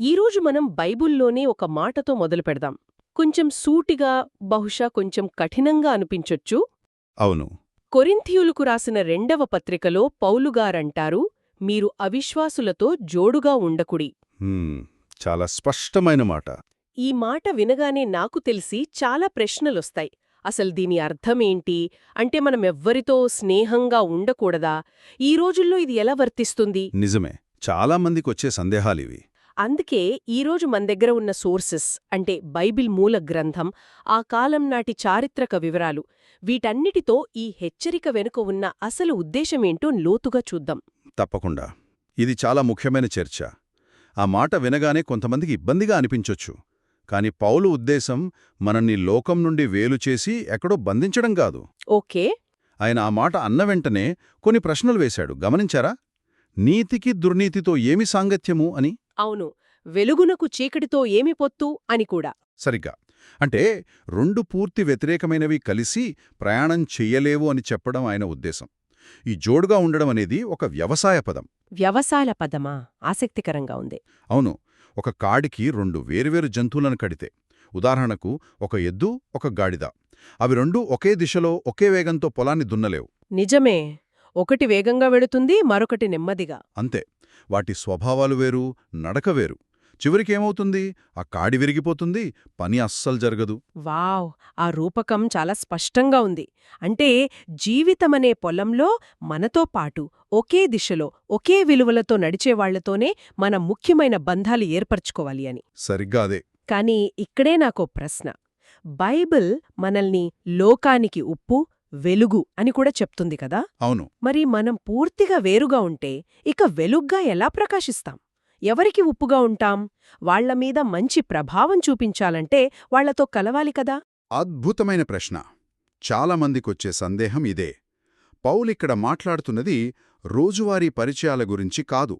ఈరోజు మనం బైబుల్లోనే ఒక మాటతో మొదలుపెడదాం. కొంచెం సూటిగా, బహుశా కొంచెం కఠినంగా అనిపించొచ్చు. అవును. కొరింథీయులకు రాసిన 2వ పత్రికలో పౌలుగారంటారు, మీరు అవిశ్వాసులతో జోడుగా ఉండకుడి. హ్మ్. చాలా స్పష్టమైన మాట. ఈ మాట వినగానే నాకు తెలిసి చాలా ప్రశ్నలొస్తాయి. అసలు దీని అర్థమేంటి? అంటే మనమెవ్వరితో స్నేహంగా ఉండకూడదా? ఈ రోజుల్లో ఇది ఎలా వర్తిస్తుంది? నిజమే. చాలా మందికొచ్చే సందేహాలివి. అందుకే ఈరోజు మన దగ్గర ఉన్న సోర్సెస్ అంటే బైబిల్ మూల గ్రంథం, ఆ కాలం నాటి చారిత్రక వివరాలు, వీటన్నిటితో ఈ హెచ్చరిక వెనుక ఉన్న అసలు ఉద్దేశమేంటో లోతుగా చూద్దాం. తప్పకుండా. ఇది చాలా ముఖ్యమైన చర్చ. ఆ మాట వినగానే కొంతమందికి ఇబ్బందిగా అనిపించొచ్చు. కాని పౌలు ఉద్దేశం మనల్ని లోకం నుండి వేలుచేసి ఎక్కడో బంధించడం కాదు. ఓకే. ఆయన ఆ మాట అన్న వెంటనే కొన్ని ప్రశ్నలు వేశాడు. గమనించారా? నీతికి దుర్నీతితో ఏమి సాంగత్యము అని. అవును. వెలుగునకు చీకటితో ఏమి పొత్తు అని కూడా. సరిగ్గా. అంటే రెండు పూర్తి వ్యతిరేకమైనవి కలిసి ప్రయాణం చెయ్యలేవు అని చెప్పడం ఆయన ఉద్దేశం. ఈ జోడుగా ఉండడం అనేది ఒక వ్యవసాయ పదం. వ్యవసాయ పదమా? ఆసక్తికరంగా ఉంది. అవును. ఒక కాడికి రెండు వేరువేరు జంతువులను కడితే, ఉదాహరణకు ఒక ఎద్దు, ఒక గాడిద, అవి రెండూ ఒకే దిశలో ఒకే వేగంతో పొలాన్ని దున్నలేవు. నిజమే. ఒకటి వేగంగా వెళుతుంది, మరొకటి నెమ్మదిగా. అంతే. వాటి స్వభావాలు వేరు, నడక వేరు. చివరికేమవుతుంది? ఆ కాడి విరిగిపోతుంది, పని అస్సలు జరగదు. వావ్! ఆ రూపకం చాలా స్పష్టంగా ఉంది. అంటే జీవితమనే పొలంలో మనతో పాటు ఒకే దిశలో, ఒకే విలువలతో నడిచేవాళ్లతోనే మన ముఖ్యమైన బంధాలు ఏర్పరచుకోవాలి అని. సరిగ్గా అదే. కానీ ఇక్కడే నాకో ప్రశ్న. బైబిల్ మనల్ని లోకానికి ఉప్పు, వెలుగు అని కూడా చెప్తుంది కదా? అవును. మరి మనం పూర్తిగా వేరుగా ఉంటే ఇక వెలుగ్గా ఎలా ప్రకాశిస్తాం? ఎవరికి ఉప్పుగా ఉంటాం? వాళ్లమీద మంచి ప్రభావం చూపించాలంటే వాళ్లతో కలవాలి కదా? అద్భుతమైన ప్రశ్న. చాలామందికొచ్చే సందేహం ఇదే. పౌలిక్కడ మాట్లాడుతున్నది రోజువారీ పరిచయాల గురించి కాదు.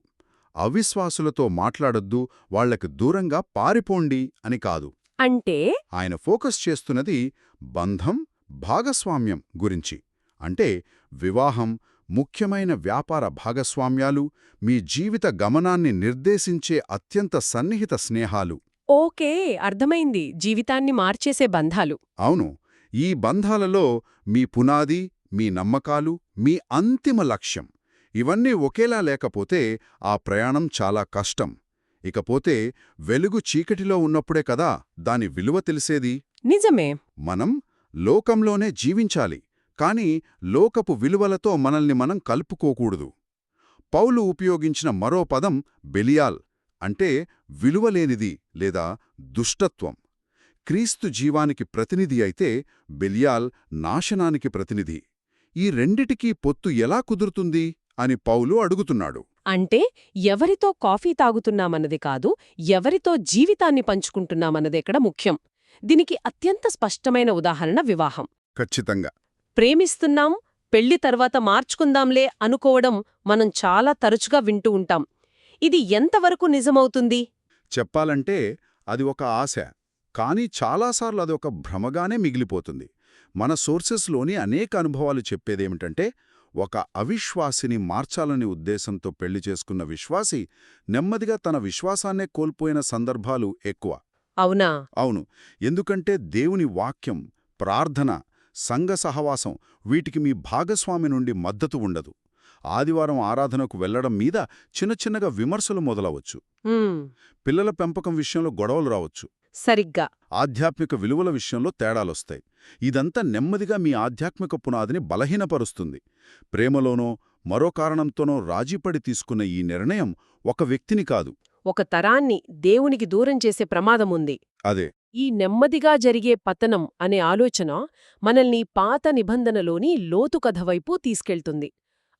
అవిశ్వాసులతో మాట్లాడొద్దు, వాళ్లకు దూరంగా పారిపోండి అని కాదు. అంటే ఆయన ఫోకస్ చేస్తున్నది బంధం, భాగస్వామ్యం గురించి. అంటే వివాహం, ముఖ్యమైన వ్యాపార భాగస్వామ్యాలు, మీ జీవిత గమనాన్ని నిర్దేశించే అత్యంత సన్నిహిత స్నేహాలు. ఓకే, అర్థమైంది. జీవితాన్ని మార్చేసే బంధాలు. అవును. ఈ బంధాలలో మీ పునాది, మీ నమ్మకాలు, మీ అంతిమ లక్ష్యం ఇవన్నీ ఒకేలా లేకపోతే ఆ ప్రయాణం చాలా కష్టం. ఇకపోతే వెలుగు చీకటిలో ఉన్నప్పుడే కదా దాని విలువ తెలిసేది. నిజమే. మనం లోకంలోనే జీవించాలి, కాని లోకపు విలువలతో మనల్ని మనం కలుపుకోకూడదు. పౌలు ఉపయోగించిన మరో పదం బెలియాల్, అంటే విలువలేనిది లేదా దుష్టత్వం. క్రీస్తు జీవానికి ప్రతినిధి అయితే బెలియాల్ నాశనానికి ప్రతినిధి. ఈ రెండిటికీ పొత్తు ఎలా కుదురుతుంది అని పౌలు అడుగుతున్నాడు. అంటే ఎవరితో కాఫీ తాగుతున్నామన్నది కాదు, ఎవరితో జీవితాన్ని పంచుకుంటున్నామన్నదెక్కడ ముఖ్యం. దీనికి అత్యంత స్పష్టమైన ఉదాహరణ వివాహం. ఖచ్చితంగా. ప్రేమిస్తున్నాం, పెళ్లి తర్వాత మార్చుకుందాంలే అనుకోవడం మనం చాలా తరచుగా వింటూ ఉంటాం. ఇది ఎంతవరకు నిజమవుతుంది? చెప్పాలంటే అది ఒక ఆశ, కానీ చాలాసార్లు అది ఒక భ్రమగానే మిగిలిపోతుంది. మన సోర్సెస్లోని అనేక అనుభవాలు చెప్పేదేమిటంటే, ఒక అవిశ్వాసిని మార్చాలని ఉద్దేశంతో పెళ్లి చేసుకున్న విశ్వాసి నెమ్మదిగా తన విశ్వాసాన్నే కోల్పోయిన సందర్భాలు ఎక్కువ. అవునా? అవును. ఎందుకంటే దేవుని వాక్యం, ప్రార్థన, సంఘ సహవాసం వీటికి మీ భాగస్వామి నుండి మద్దతు ఉండదు. ఆదివారం ఆరాధనకు వెళ్లడం మీద చిన్నచిన్నగా విమర్శలు మొదలవచ్చు. పిల్లల పెంపకం విషయంలో గొడవలు రావచ్చు. సరిగ్గా. ఆధ్యాత్మిక విలువల విషయంలో తేడాలొస్తాయి. ఇదంతా నెమ్మదిగా మీ ఆధ్యాత్మిక పునాదిని బలహీనపరుస్తుంది. ప్రేమలోనో మరో కారణంతోనో రాజీపడి తీసుకున్న ఈ నిర్ణయం ఒక వ్యక్తిని కాదు, ఒక తరాన్ని దేవునికి దూరం చేసే ప్రమాదముంది. అదే. ఈ నెమ్మదిగా జరిగే పతనం అనే ఆలోచన మనల్ని పాత నిబంధనలోని లోతు కథ వైపు తీసుకెళ్తుంది.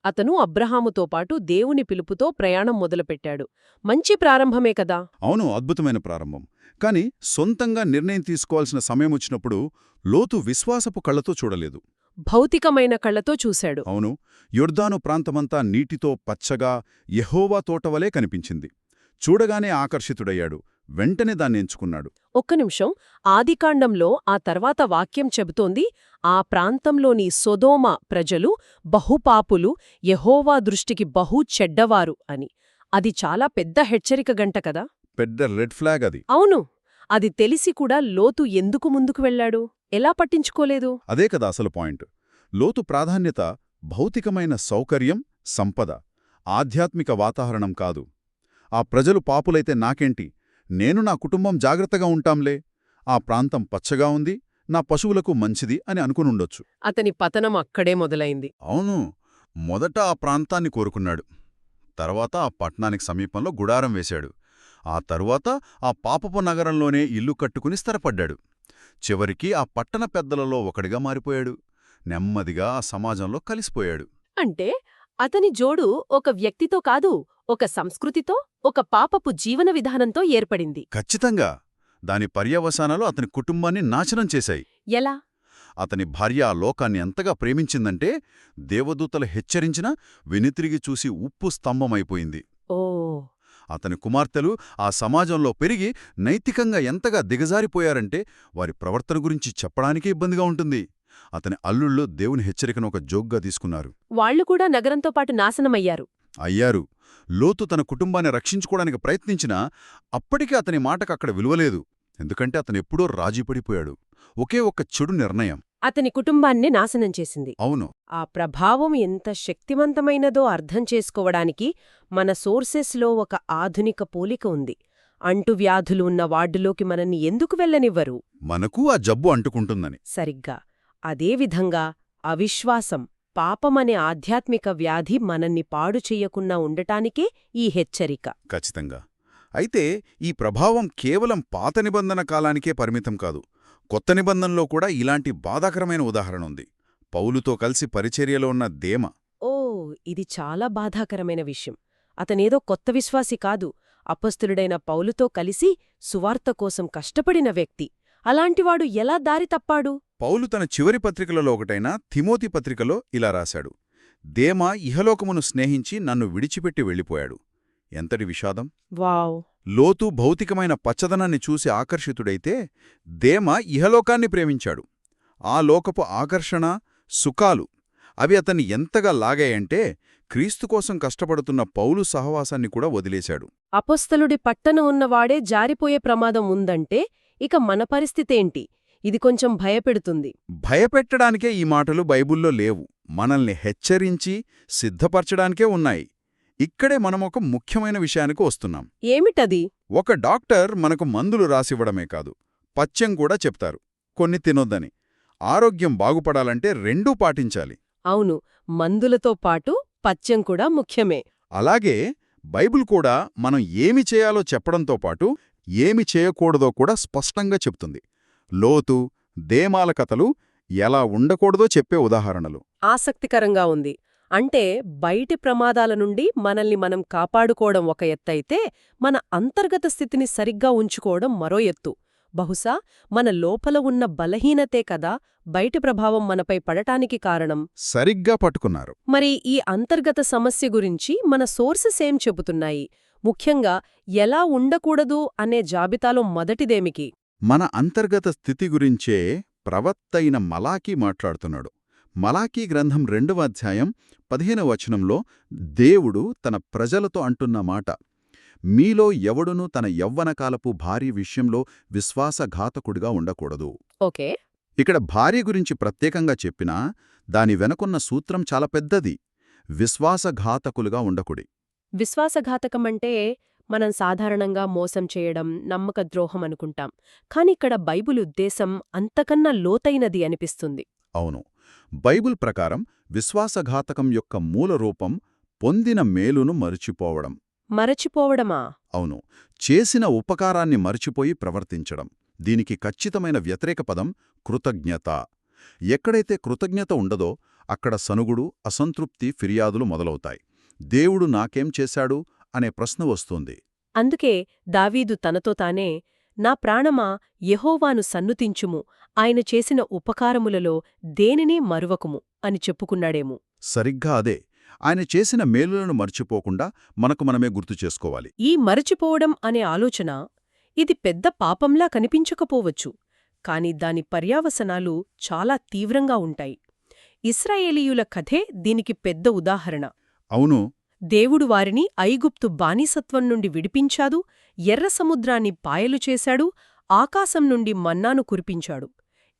అతను అబ్రహాముతో పాటు దేవుని పిలుపుతో ప్రయాణం మొదలుపెట్టాడు. మంచి ప్రారంభమే కదా? అవును, అద్భుతమైన ప్రారంభం. కాని సొంతంగా నిర్ణయం తీసుకోవాల్సిన సమయమొచ్చినప్పుడు లోతు విశ్వాసపు కళ్లతో చూడలేదు. భౌతికమైన కళ్లతో చూశాడు. అవును. యొర్దాను ప్రాంతమంతా నీటితో పచ్చగా యెహోవా తోటవలే కనిపించింది. చూడగానే ఆకర్షితుడయ్యాడు. వెంటనే దాన్నెంచుకున్నాడు. ఒక్క నిమిషం. ఆదికాండంలో ఆ తర్వాత వాక్యం చెబుతోంది, ఆ ప్రాంతంలోని సొదోమ ప్రజలు బహుపాపులు, యెహోవా దృష్టికి బహు చెడ్డవారు అని. అది చాలా పెద్ద హెచ్చరిక గంట కదా? పెద్ద రెడ్ ఫ్లాగ్ అది. అవును. అది తెలిసి కూడా లోతు ఎందుకు ముందుకు వెళ్లాడు? ఎలా పట్టించుకోలేదు? అదే కదా అసలు పాయింట్. లోతు ప్రాధాన్యత భౌతికమైన సౌకర్యం, సంపద, ఆధ్యాత్మిక వాతావరణం కాదు. ఆ ప్రజలు పాపులైతే నాకేంటి, నేను నా కుటుంబం జాగ్రత్తగా ఉంటాంలే, ఆ ప్రాంతం పచ్చగా ఉంది, నా పశువులకు మంచిది అని అనుకునుండొచ్చు. అతని పతనం అక్కడే మొదలైంది. అవును, మొదట ఆ ప్రాంతాన్ని కోరుకున్నాడు. తర్వాత ఆ పట్టణానికి సమీపంలో గుడారం వేశాడు. ఆ తరువాత ఆ పాపపు నగరంలోనే ఇల్లు కట్టుకుని స్థిరపడ్డాడు. చివరికి ఆ పట్టణ పెద్దలలో ఒకడిగా మారిపోయాడు. నెమ్మదిగా ఆ సమాజంలో కలిసిపోయాడు. అంటే అతని జోడు ఒక వ్యక్తితో కాదు, ఒక సంస్కృతితో, ఒక పాపపు జీవన విధానంతో ఏర్పడింది. ఖచ్చితంగా. దాని పర్యవసానాలు అతని కుటుంబాన్ని నాశనం చేశాయి. ఎలా? అతని భార్య ఆ లోకాన్ని ఎంతగా ప్రేమించిందంటే దేవదూతలు హెచ్చరించినా వెనుతిరిగి చూసి ఉప్పు స్తంభమైపోయింది. ఓ. అతని కుమార్తెలు ఆ సమాజంలో పెరిగి నైతికంగా ఎంతగా దిగజారిపోయారంటే వారి ప్రవర్తన గురించి చెప్పడానికే ఇబ్బందిగా ఉంటుంది. అతని అల్లుళ్ళు దేవుని హెచ్చరికను ఒక జోక్గా తీసుకున్నారు. వాళ్లు కూడా నగరంతో పాటు నాశనమయ్యారు. అయ్యారు. లోతు తన కుటుంబాన్ని రక్షించుకోవడానికి ప్రయత్నించినా అప్పటికీ అతని మాటకక్కడ విలువలేదు. ఎందుకంటే అతనెప్పుడో రాజీపడిపోయాడు. ఒకే ఒక్క చెడు నిర్ణయం అతని కుటుంబాన్నే నాశనం చేసింది. అవును. ఆ ప్రభావం ఎంత శక్తివంతమైనదో అర్థం చేసుకోవడానికి మన సోర్సెస్లో ఒక ఆధునిక పోలిక ఉంది. అంటువ్యాధులు ఉన్న వార్డులోకి మనల్ని ఎందుకు వెళ్లనివ్వరు? మనకు ఆ జబ్బు అంటుకుంటుందని. సరిగ్గా అదేవిధంగా అవిశ్వాసం, పాపమనే ఆధ్యాత్మిక వ్యాధి మనల్ని పాడు చెయ్యకుండా ఉండటానికే ఈ హెచ్చరిక. ఖచ్చితంగా. అయితే ఈ ప్రభావం కేవలం పాత నిబంధన కాలానికే పరిమితం కాదు. కొత్త నిబంధనలో కూడా ఇలాంటి బాధాకరమైన ఉదాహరణ ఉంది. పౌలుతో కలిసి పరిచర్యలో ఉన్న దేమ. ఓ, ఇది చాలా బాధాకరమైన విషయం. అతనేదో కొత్త విశ్వాసి కాదు, అపస్తులుడైన పౌలుతో కలిసి సువార్త కోసం కష్టపడిన వ్యక్తి. అలాంటివాడు ఎలా దారి తప్పాడు? పౌలు తన చివరి పత్రికలలో ఒకటైన తిమోతి పత్రికలో ఇలా రాశాడు: దేమ ఇహలోకమును స్నేహించి నన్ను విడిచిపెట్టి వెళ్ళిపోయాడు. ఎంతటి విషాదం! వావ్. లోతు భౌతికమైన పచ్చదనాన్ని చూసి ఆకర్షితుడైతే దేమ ఇహలోకాన్ని ప్రేమించాడు. ఆ లోకపు ఆకర్షణ, సుఖాలు అవి అతన్ని ఎంతగా లాగాయంటే క్రీస్తు కోసం కష్టపడుతున్న పౌలు సహవాసాన్ని కూడా వదిలేశాడు. అపొస్తలుడి పట్టన ఉన్నవాడే జారిపోయే ప్రమాదం ఉందంటే ఇక మన పరిస్థితేంటి? ఇది కొంచెం భయపెడుతుంది. భయపెట్టడానికే ఈ మాటలు బైబుల్లో లేవు, మనల్ని హెచ్చరించి సిద్ధపరచడానికే ఉన్నాయి. ఇక్కడే మనమొక ముఖ్యమైన విషయానికి వస్తున్నాం. ఏమిటది? ఒక డాక్టర్ మనకు మందులు రాసివ్వడమే కాదు, పథ్యం కూడా చెప్తారు, కొన్ని తినొద్దని. ఆరోగ్యం బాగుపడాలంటే రెండూ పాటించాలి. అవును, మందులతో పాటు పథ్యం కూడా ముఖ్యమే. అలాగే బైబిల్ కూడా మనం ఏమి చేయాలో చెప్పడంతో పాటు ఏమి చేయకూడదో కూడా స్పష్టంగా చెప్తుంది. లోతు, దేమాల కథలు ఎలా ఉండకూడదో చెప్పే ఉదాహరణలు. ఆసక్తికరంగా ఉంది. అంటే బయటి ప్రమాదాల నుండి మనల్ని మనం కాపాడుకోవడం ఒక ఎత్తైతే, మన అంతర్గత స్థితిని సరిగ్గా ఉంచుకోవడం మరో ఎత్తు. బహుశా మన లోపల ఉన్న బలహీనతే కదా బయటి ప్రభావం మనపై పడటానికి కారణం. సరిగ్గా పట్టుకున్నారు. మరి ఈ అంతర్గత సమస్య గురించి మన సోర్సెస్ ఏం చెబుతున్నాయి? ముఖ్యంగా ఎలా ఉండకూడదు అనే జాబితాలో మొదటిదేమికి? మన అంతర్గత స్థితి గురించే ప్రవక్తైన మలాకీ మాట్లాడుతున్నాడు. మలాకీ గ్రంథం 2వ అధ్యాయం 15వ వచనంలో దేవుడు తన ప్రజలతో అంటున్న మాట: మీలో ఎవడునూ తన యవ్వనకాలపు భార్య విషయంలో విశ్వాసఘాతకుడిగా ఉండకూడదు. ఓకే. ఇక్కడ భార్య గురించి ప్రత్యేకంగా చెప్పినా దాని వెనకున్న సూత్రం చాలా పెద్దది. విశ్వాసఘాతకులుగా ఉండకుడి. విశ్వాసఘాతకమంటే మనం సాధారణంగా మోసం చేయడం, నమ్మక ద్రోహం అనుకుంటాం. కానిక్కడ బైబిల్ ఉద్దేశం అంతకన్నా లోతైనది అనిపిస్తుంది. అవును, బైబిల్ ప్రకారం విశ్వాసఘాతకం యొక్క మూల రూపం పొందిన మేలును మరచిపోవడం. మరచిపోవడమా? అవును, చేసిన ఉపకారాన్ని మరచిపోయి ప్రవర్తించడం. దీనికి ఖచ్చితమైన వ్యతిరేక పదం కృతజ్ఞత. ఎక్కడైతే కృతజ్ఞత ఉండదో అక్కడ సనుగుడు, అసంతృప్తి, ఫిర్యాదులు మొదలవుతాయి. దేవుడు నాకేం చేశాడు అనే ప్రశ్న వస్తుంది. అందుకే దావీదు తనతో తానే, నా ప్రాణమా యెహోవాను సన్నుతించుము, ఆయన చేసిన ఉపకారములలో దేనినీ మరువకుము అని చెప్పుకున్నాడేమో. సరిగ్గా అదే. ఆయన చేసిన మేలులను మర్చిపోకుండా మనకు మనమే గుర్తు చేసుకోవాలి. ఈ మరచిపోవడం అనే ఆలోచన, ఇది పెద్ద పాపంలా కనిపించకపోవచ్చు, కాని దాని పర్యావసనాలు చాలా తీవ్రంగా ఉంటాయి. ఇశ్రాయేలీయుల కథే దీనికి పెద్ద ఉదాహరణ. అవును, దేవుడు వారిని ఐగుప్తు బానిసత్వం నుండి విడిపించాడు, ఎర్ర సముద్రాన్ని పాయలు చేశాడు, ఆకాశం నుండి మన్నాను కురిపించాడు.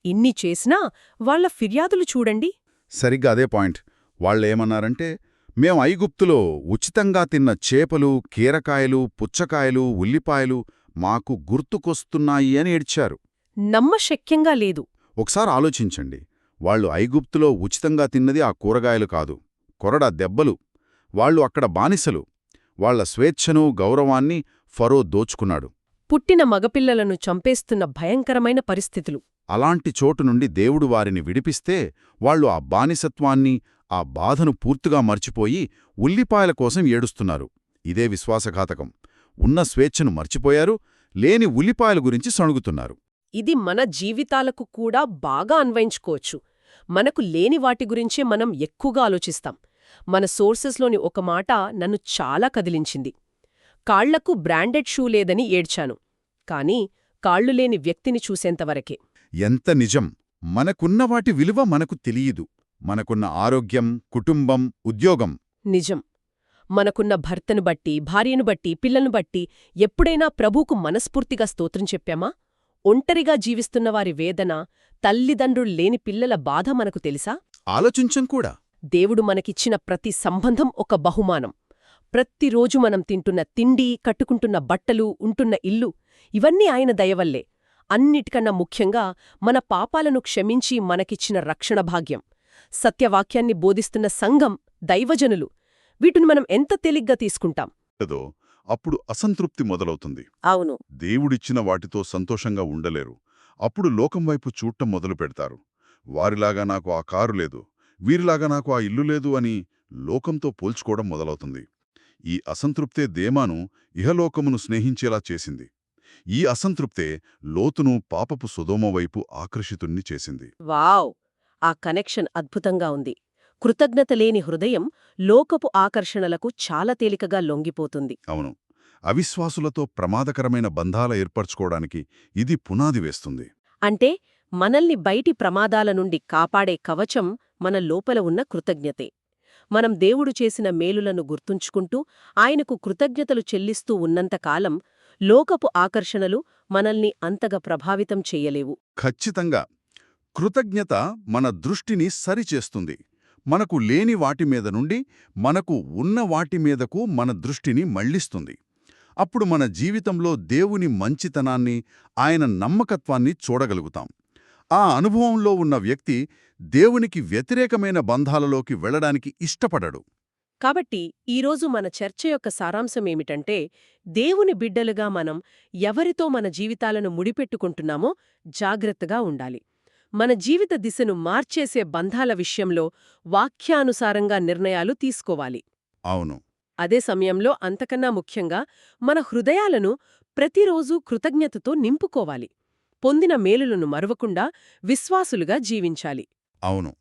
ఇన్ని చేసినా వాళ్ల ఫిర్యాదులు చూడండి. సరిగ్గా అదే పాయింట్. వాళ్ళేమన్నారంటే, మేం ఐగుప్తులో ఉచితంగా తిన్న చేపలు, కీరకాయలు, పుచ్చకాయలు, ఉల్లిపాయలు మాకు గుర్తుకొస్తున్నాయి అని ఏడ్చారు. నమ్మశక్యంగా లేదు. ఒకసారి ఆలోచించండి. వాళ్ళు ఐగుప్తులో ఉచితంగా తిన్నది ఆ కూరగాయలు కాదు, కొరడా దెబ్బలు. వాళ్ళు అక్కడ బానిసలు. వాళ్ల స్వేచ్ఛను, గౌరవాన్ని ఫరో దోచుకున్నాడు. పుట్టిన మగపిల్లలను చంపేస్తున్న భయంకరమైన పరిస్థితులు. అలాంటి చోటు నుండి దేవుడు వారిని విడిపిస్తే వాళ్ళు ఆ బానిసత్వాన్ని, ఆ బాధను పూర్తిగా మర్చిపోయి ఉల్లిపాయల కోసం ఏడుస్తున్నారు. ఇదే విశ్వాసఘాతకం. ఉన్న స్వేచ్ఛను మర్చిపోయారు, లేని ఉల్లిపాయల గురించి సణుగుతున్నారు. ఇది మన జీవితాలకు కూడా బాగా అన్వయించుకోవచ్చు. మనకు లేని వాటి గురించే మనం ఎక్కువగా ఆలోచిస్తాం. మన సోర్సెస్లోని ఒక మాట నన్ను చాలా కదిలించింది. కాళ్లకు బ్రాండెడ్ షూ లేదని ఏడ్చాను, కానీ కాళ్లు లేని వ్యక్తిని చూసేంతవరకే. ఎంత నిజం! మనకున్న వాటి విలువ మనకు తెలియదు. మనకున్న ఆరోగ్యం, కుటుంబం, ఉద్యోగం. నిజం. మనకున్న భర్తను బట్టి, భార్యను బట్టి, పిల్లలను బట్టి ఎప్పుడైనా ప్రభువుకు మనస్ఫూర్తిగా స్తోత్రం చెప్పామా? ఒంటరిగా జీవిస్తున్నవారి వేదన, తల్లిదండ్రులు లేని పిల్లల బాధ మనకు తెలుసా? ఆలోచించం కూడా. దేవుడు మనకిచ్చిన ప్రతి సంబంధం ఒక బహుమానం. ప్రతిరోజు మనం తింటున్న తిండి, కట్టుకుంటున్న బట్టలు, ఉంటున్న ఇల్లు ఇవన్నీ ఆయన దయవల్లే. అన్నిటికన్నా ముఖ్యంగా మన పాపాలను క్షమించి మనకిచ్చిన రక్షణ భాగ్యం. సత్యవాక్యాన్ని బోధిస్తున్న సంఘం, దైవజనులు, వీటిని మనం ఎంత తేలిగ్గా తీసుకుంటాం. అప్పుడు అసంతృప్తి మొదలవుతుంది. అవును. దేవుడిచ్చిన వాటితో సంతోషంగా ఉండలేరు. అప్పుడు లోకం వైపు చూడటం మొదలు పెడతారు. వారిలాగా నాకు ఆ కారు లేదు, వీరిలాగా నాకు ఆ ఇల్లు లేదు అని లోకంతో పోల్చుకోవడం మొదలవుతుంది. ఈ అసంతృప్తే దేమాను ఇహలోకమును స్నేహించేలా చేసింది. ఈ అసంతృప్తే లోతును పాపపు సొదొమ వైపు ఆకర్షితుణ్ణి చేసింది. వావ్! ఆ కనెక్షన్ అద్భుతంగా ఉంది. కృతజ్ఞత లేని హృదయం లోకపు ఆకర్షణలకు చాలా తేలికగా లొంగిపోతుంది. అవును. అవిశ్వాసులతో ప్రమాదకరమైన బంధాల ఏర్పరచుకోవడానికి ఇది పునాది వేస్తుంది. అంటే మనల్ని బయటి ప్రమాదాల నుండి కాపాడే కవచం మన లోపల ఉన్న కృతజ్ఞతే. మనం దేవుడు చేసిన మేలులను గుర్తుంచుకుంటూ ఆయనకు కృతజ్ఞతలు చెల్లిస్తూ ఉన్నంతకాలం లోకపు ఆకర్షణలు మనల్ని అంతగా ప్రభావితం చెయ్యలేవు. ఖచ్చితంగా. కృతజ్ఞత మన దృష్టిని సరిచేస్తుంది. మనకు లేని వాటిమీద నుండి మనకు ఉన్న వాటిమీదకు మన దృష్టిని మళ్లిస్తుంది. అప్పుడు మన జీవితంలో దేవుని మంచితనాన్ని, ఆయన నమ్మకత్వాన్ని చూడగలుగుతాం. ఆ అనుభవంలో ఉన్న వ్యక్తి దేవునికి వ్యతిరేకమైన బంధాలలోకి వెళ్లడానికి ఇష్టపడడు. కాబట్టి ఈరోజు మన చర్చ యొక్క సారాంశమేమిటంటే, దేవుని బిడ్డలుగా మనం ఎవరితో మన జీవితాలను ముడిపెట్టుకుంటున్నామో జాగ్రత్తగా ఉండాలి. మన జీవిత దిశను మార్చేసే బంధాల విషయంలో వాక్యానుసారంగా నిర్ణయాలు తీసుకోవాలి. అవును. అదే సమయంలో అంతకన్నా ముఖ్యంగా మన హృదయాలను ప్రతిరోజూ కృతజ్ఞతతో నింపుకోవాలి. పొందిన మేలులను మరువకుండా విశ్వాసులుగా జీవించాలి. అవును.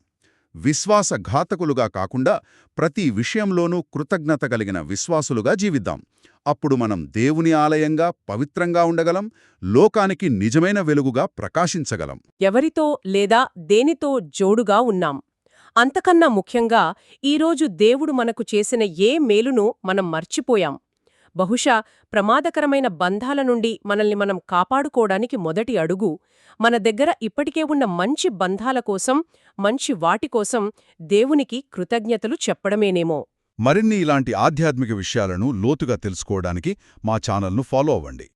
విశ్వాసఘాతకులుగా కాకుండా ప్రతి విషయంలోనూ కృతజ్ఞత కలిగిన విశ్వాసులుగా జీవిద్దాం. అప్పుడు మనం దేవుని ఆలయంగా, పవిత్రంగా ఉండగలం, లోకానికి నిజమైన వెలుగుగా ప్రకాశించగలం. ఎవరితో లేదా దేనితో జోడుగా ఉన్నాం? అంతకన్నా ముఖ్యంగా ఈరోజు దేవుడు మనకు చేసిన ఏ మేలునూ మనం మర్చిపోయాం. బహుశా ప్రమాదకరమైన బంధాల నుండి మనల్ని మనం కాపాడుకోవడానికి మొదటి అడుగు మన దగ్గర ఇప్పటికే ఉన్న మంచి బంధాల కోసం, మంచి వాటి కోసం దేవునికి కృతజ్ఞతలు చెప్పడమేనేమో. మరిన్ని ఇలాంటి ఆధ్యాత్మిక విషయాలను లోతుగా తెలుసుకోవడానికి మా ఛానల్ను ఫాలో అవ్వండి.